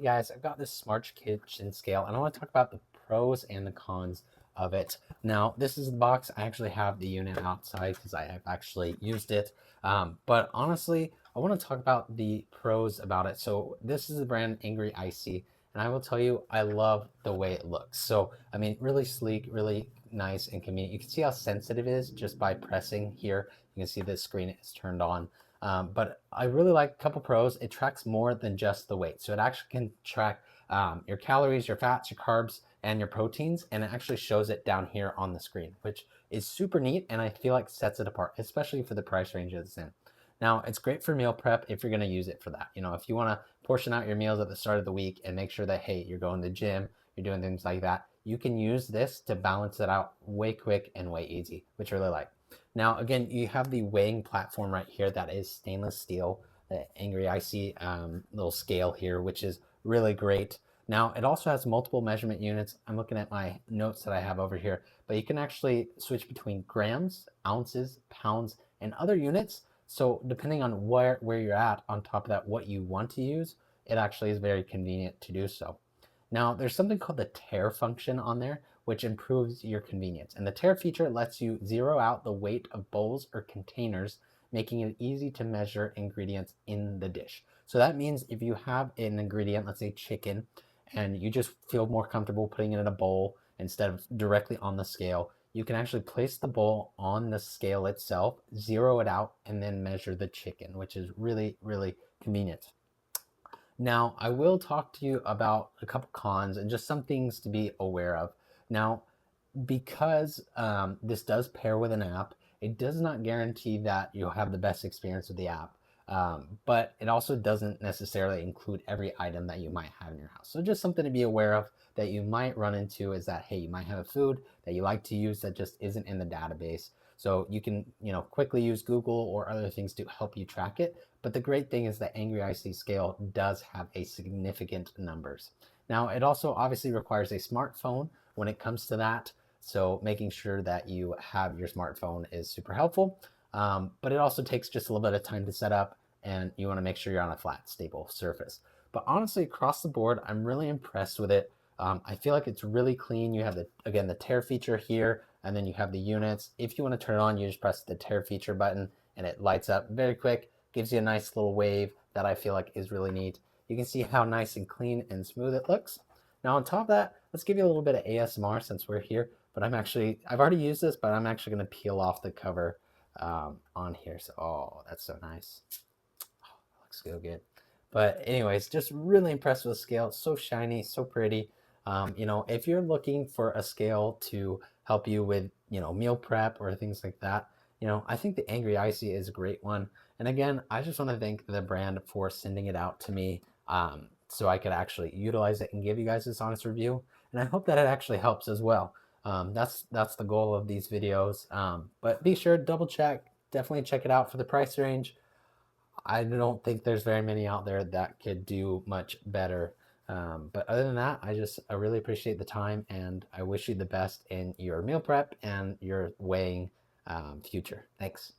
Guys, I've got this smart kitchen scale and I want to talk about the pros and the cons of it. Now, this is the box. I actually have the unit outside because I have actually used it. But honestly, I want to talk about the pros about it. So this is the brand Angry Icy, and I will tell you, I love the way it looks. So, I mean, really sleek, really nice and convenient. You can see how sensitive it is just by pressing here. You can see the screen is turned on. But I really like a couple pros. It tracks more than just the weight. So it actually can track your calories, your fats, your carbs, and your proteins. And it actually shows it down here on the screen, which is super neat. And I feel like sets it apart, especially for the price range it's in. Now, it's great for meal prep if you're going to use it for that. You know, if you want to portion out your meals at the start of the week and make sure that, hey, you're going to the gym, you're doing things like that, you can use this to balance it out way quick and way easy, which I really like. Now, again, you have the weighing platform right here that is stainless steel, the Angry Icy little scale here, which is really great. Now, it also has multiple measurement units. I'm looking at my notes that I have over here, but you can actually switch between grams, ounces, pounds, and other units. So depending on where you're at on top of that, what you want to use, it actually is very convenient to do so. Now, there's something called the tare function on there, which improves your convenience. And the tare feature lets you zero out the weight of bowls or containers, making it easy to measure ingredients in the dish. So that means if you have an ingredient, let's say chicken, and you just feel more comfortable putting it in a bowl instead of directly on the scale, you can actually place the bowl on the scale itself, zero it out, and then measure the chicken, which is really, really convenient. Now, I will talk to you about a couple cons and just some things to be aware of. Now, because this does pair with an app, it does not guarantee that you'll have the best experience with the app. But it also doesn't necessarily include every item that you might have in your house. So just something to be aware of that you might run into is that, hey, you might have a food that you like to use that just isn't in the database. So you can, quickly use Google or other things to help you track it. But the great thing is that Angry IC scale does have a significant numbers. Now, it also obviously requires a smartphone when it comes to that. So making sure that you have your smartphone is super helpful. But it also takes just a little bit of time to set up, and you want to make sure you're on a flat, stable surface. But honestly, across the board, I'm really impressed with it. I feel like it's really clean. You have the tare feature here, and then you have the units. If you want to turn it on, you just press the tare feature button, and it lights up very quick. Gives you a nice little wave that I feel like is really neat. You can see how nice and clean and smooth it looks. Now on top of that, let's give you a little bit of ASMR since we're here. But I've already used this, but I'm actually going to peel off the cover on here. So, oh, that's so nice. Oh, that looks so good. But anyways, just really impressed with the scale. It's so shiny, so pretty. If you're looking for a scale to help you with, meal prep or things like that, I think the Angry Icy is a great one. And again, I just want to thank the brand for sending it out to me so I could actually utilize it and give you guys this honest review. And I hope that it actually helps as well. That's the goal of these videos. But be sure to double check. Definitely check it out for the price range. I don't think there's very many out there that could do much better. But other than that, I really appreciate the time, and I wish you the best in your meal prep and your weighing future. Thanks.